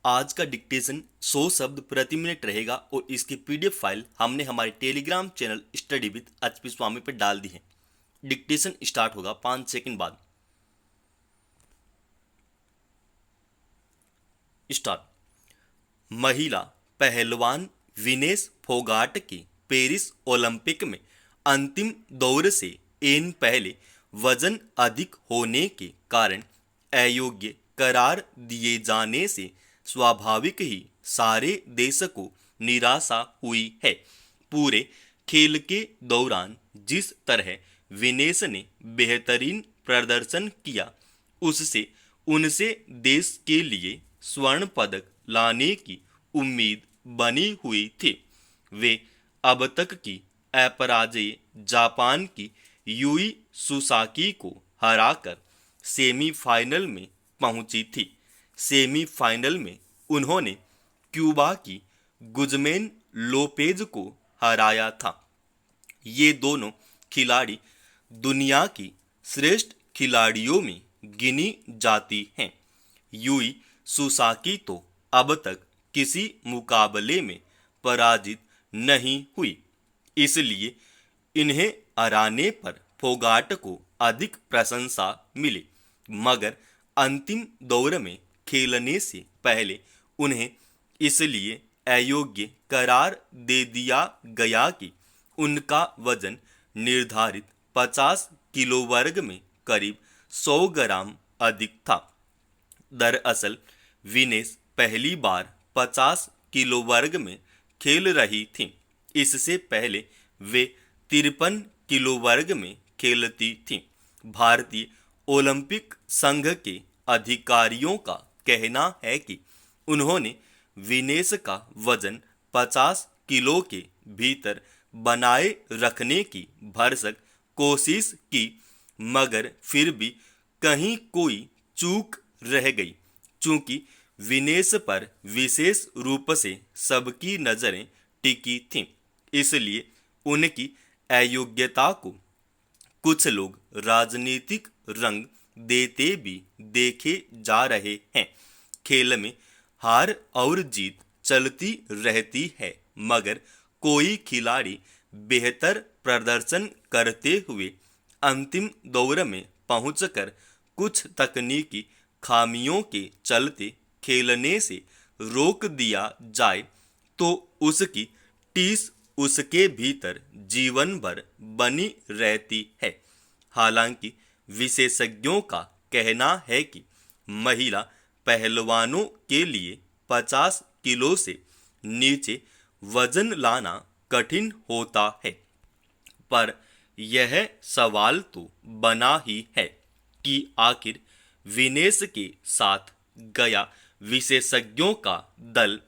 आज का डिक्टेशन 100 शब्द प्रति मिनट रहेगा और इसकी पीडीएफ फाइल हमने हमारे Telegram channel study with HP Swami पर डाल दी है। डिक्टेशन स्टार्ट होगा 5 सेकंड बाद। स्टार्ट। महिला पहलवान विनेश फोगाट की पेरिस ओलंपिक में अंतिम दौर से एन पहले वजन अधिक होने के कारण अयोग्य करार दिए जाने से स्वाभाविक ही सारे देश को निराशा हुई है। पूरे खेल के दौरान जिस तरह विनेश ने बेहतरीन प्रदर्शन किया, उससे उनसे देश के लिए स्वर्ण पदक लाने की उम्मीद बनी हुई थी। वे अब तक की अपराजय जापान की यूई सुसाकी को हराकर सेमीफाइनल में पहुंची थी। सेमीफाइनल में उन्होंने क्यूबा की गुजमेन लोपेज को हराया था। ये दोनों खिलाड़ी दुनिया की श्रेष्ठ खिलाड़ियों में गिनी जाती हैं। यूई सुसाकी तो अब तक किसी मुकाबले में पराजित नहीं हुई, इसलिए इन्हें हराने पर फोगाट को अधिक प्रशंसा मिली। मगर अंतिम दौर में खेलने से पहले उन्हें इसलिए अयोग्य करार दे दिया गया कि उनका वजन निर्धारित 50 किलो वर्ग में करीब 100 ग्राम अधिक था। दरअसल विनेश पहली बार 50 किलो वर्ग में खेल रही थी। इससे पहले वे 53 किलो वर्ग में खेलती थीं। भारतीय ओलंपिक संघ के अधिकारियों का कहना है कि उन्होंने विनेश का वजन 50 किलो के भीतर बनाए रखने की भरसक कोशिश की, मगर फिर भी कहीं कोई चूक रह गई। चूंकि विनेश पर विशेष रूप से सबकी नजरें टिकी थीं, इसलिए उनकी अयोग्यता को कुछ लोग राजनीतिक रंग देते भी देखे जा रहे हैं। खेल में हार और जीत चलती रहती है, मगर कोई खिलाड़ी बेहतर प्रदर्शन करते हुए अंतिम दौर में पहुंचकर कुछ तकनीकी खामियों के चलते खेलने से रोक दिया जाए तो उसकी टीस उसके भीतर जीवन भर बनी रहती है। हालांकि विशेषज्ञों का कहना है कि महिला पहलवानों के लिए 50 किलो से नीचे वजन लाना कठिन होता है, पर यह सवाल तो बना ही है कि आखिर विनेश के साथ गया विशेषज्ञों का दल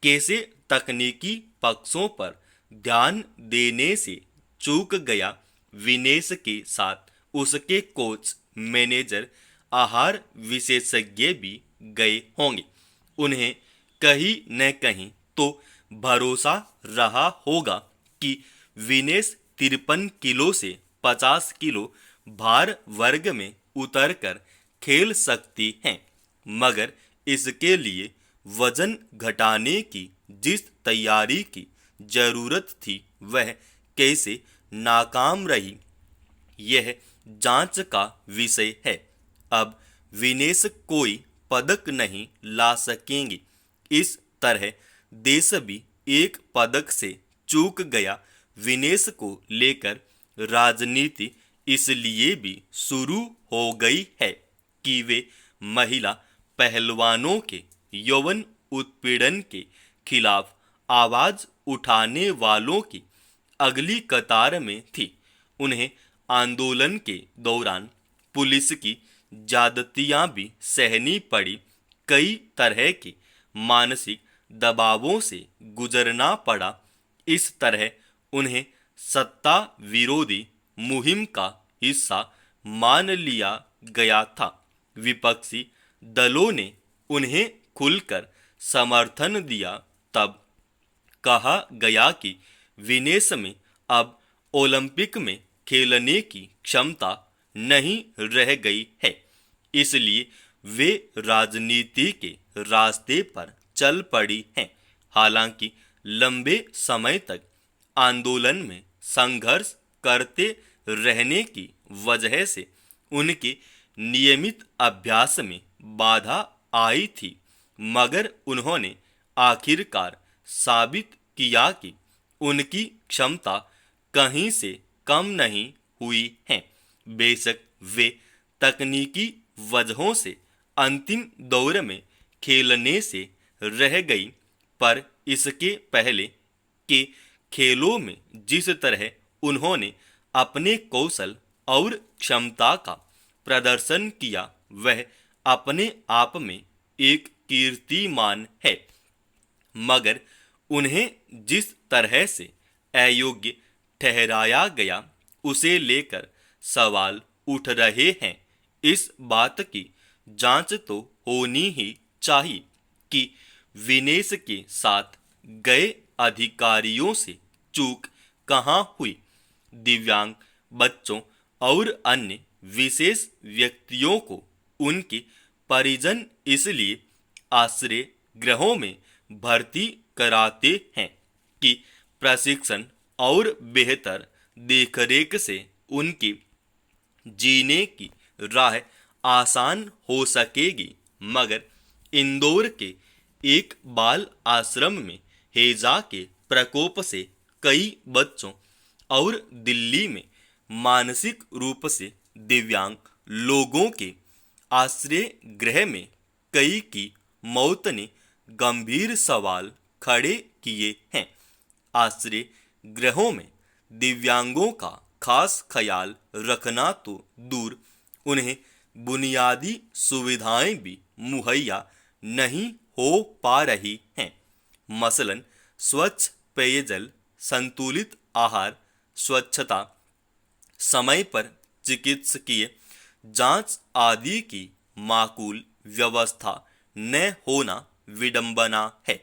कैसे तकनीकी पक्षों पर ध्यान देने से चूक गया। विनेश के साथ उसके कोच, मैनेजर, आहार विशेषज्ञ भी गए होंगे। उन्हें कहीं न कहीं तो भरोसा रहा होगा कि विनेश 53 किलो से 50 किलो भार वर्ग में उतरकर खेल सकती हैं, मगर इसके लिए वजन घटाने की जिस तैयारी की जरूरत थी वह कैसे नाकाम रही, यह जांच का विषय है। अब विनेश कोई पदक नहीं ला सकेंगे। इस तरह देश भी एक पदक से चूक गया। विनेश को लेकर राजनीति इसलिए भी शुरू हो गई है कि वे महिला पहलवानों के यौवन उत्पीड़न के खिलाफ आवाज उठाने वालों की अगली कतार में थी। उन्हें आंदोलन के दौरान पुलिस की ज्यादतियां भी सहनी पड़ी। कई तरह के मानसिक दबावों से गुजरना पड़ा। इस तरह उन्हें सत्ता विरोधी मुहिम का हिस्सा मान लिया गया था। विपक्षी दलों ने उन्हें खुलकर समर्थन दिया। तब कहा गया कि विनेश में अब ओलंपिक में खेलने की क्षमता नहीं रह गई है, इसलिए वे राजनीति के रास्ते पर चल पड़ी हैं। हालांकि लंबे समय तक आंदोलन में संघर्ष करते रहने की वजह से उनके नियमित अभ्यास में बाधा आई थी, मगर उन्होंने आखिरकार साबित किया कि उनकी क्षमता कहीं से कम नहीं हुई है। बेशक वे तकनीकी वजहों से अंतिम दौर में खेलने से रह गई, पर इसके पहले के खेलों में जिस तरह उन्होंने अपने कौशल और क्षमता का प्रदर्शन किया वह अपने आप में एक कीर्तिमान है। मगर उन्हें जिस तरह से अयोग्य ठहराया गया उसे लेकर सवाल उठ रहे हैं। इस बात की जांच तो होनी ही चाहिए कि विनेश के साथ गए अधिकारियों से चूक कहाँ हुई। दिव्यांग बच्चों और अन्य विशेष व्यक्तियों को उनके परिजन इसलिए आश्रय गृहों में भर्ती कराते हैं कि प्रशिक्षण और बेहतर देखरेख से उनकी जीने की राह आसान हो सकेगी। मगर इंदौर के एक बाल आश्रम में हैजा के प्रकोप से कई बच्चों और दिल्ली में मानसिक रूप से दिव्यांग लोगों के आश्रय गृह में कई की मौत ने गंभीर सवाल खड़े किए हैं। आश्रय गृहों में दिव्यांगों का खास ख्याल रखना तो दूर, उन्हें बुनियादी सुविधाएं भी मुहैया नहीं हो पा रही हैं। मसलन स्वच्छ पेयजल, संतुलित आहार, स्वच्छता, समय पर चिकित्सकीय जांच आदि की माकूल व्यवस्था न होना विडंबना है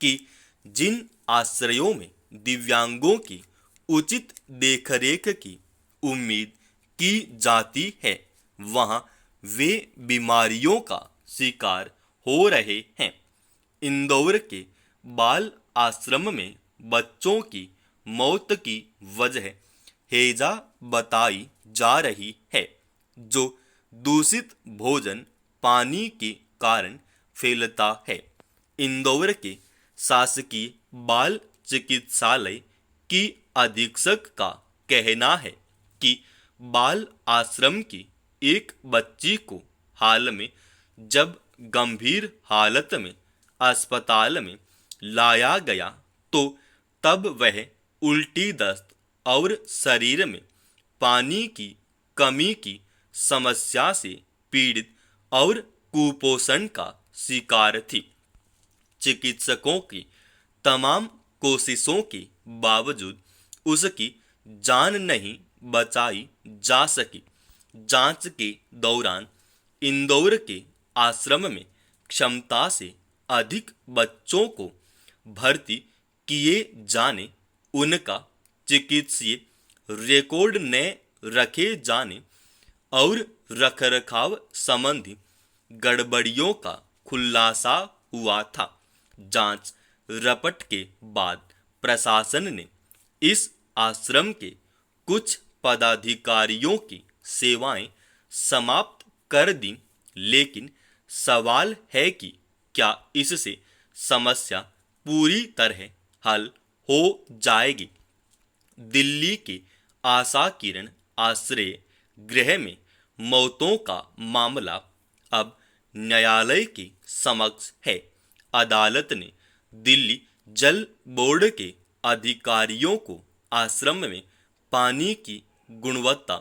कि जिन आश्रयों में दिव्यांगों की उचित देखरेख की उम्मीद की जाती है वहां वे बीमारियों का शिकार हो रहे हैं। इंदौर के बाल आश्रम में बच्चों की मौत की वजह हैजा बताई जा रही है, जो दूषित भोजन पानी के कारण फैलता है। इंदौर के शासकीय बाल चिकित्सालय की अधीक्षक का कहना है कि बाल आश्रम की एक बच्ची को हाल में जब गंभीर हालत में अस्पताल में लाया गया तो तब वह उल्टी, दस्त और शरीर में पानी की कमी की समस्या से पीड़ित और कुपोषण का शिकार थी। चिकित्सकों की तमाम कोशिशों के बावजूद उसकी जान नहीं बचाई जा सकी। जांच के दौरान इंदौर के आश्रम में क्षमता से अधिक बच्चों को भर्ती किए जाने, उनका चिकित्सीय रिकॉर्ड न रखे जाने और रखरखाव संबंधी गड़बड़ियों का खुलासा हुआ था। जांच रपट के बाद प्रशासन ने इस आश्रम के कुछ पदाधिकारियों की सेवाएं समाप्त कर दी, लेकिन सवाल है कि क्या इससे समस्या पूरी तरह हल हो जाएगी। दिल्ली के आशा किरण आश्रय गृह में मौतों का मामला अब न्यायालय के समक्ष है। अदालत ने दिल्ली जल बोर्ड के अधिकारियों को आश्रम में पानी की गुणवत्ता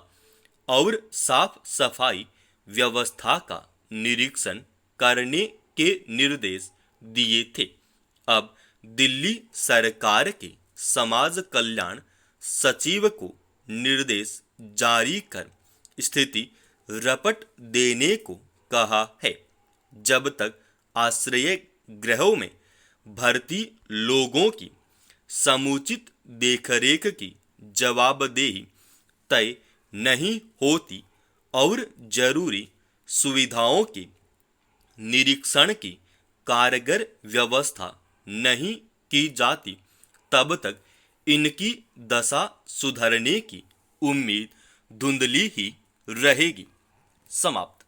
और साफ सफाई व्यवस्था का निरीक्षण करने के निर्देश दिए थे। अब दिल्ली सरकार के समाज कल्याण सचिव को निर्देश जारी कर स्थिति रपट देने को कहा है। जब तक आश्रय गृहों में भर्ती लोगों की समुचित देखरेख की जवाबदेही तय नहीं होती और जरूरी सुविधाओं की निरीक्षण की कारगर व्यवस्था नहीं की जाती तब तक इनकी दशा सुधरने की उम्मीद धुंधली ही रहेगी। समाप्त।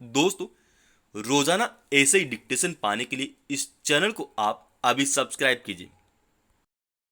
दोस्तों, रोजाना ऐसे ही डिक्टेशन पाने के लिए इस चैनल को आप अभी सब्सक्राइब कीजिए।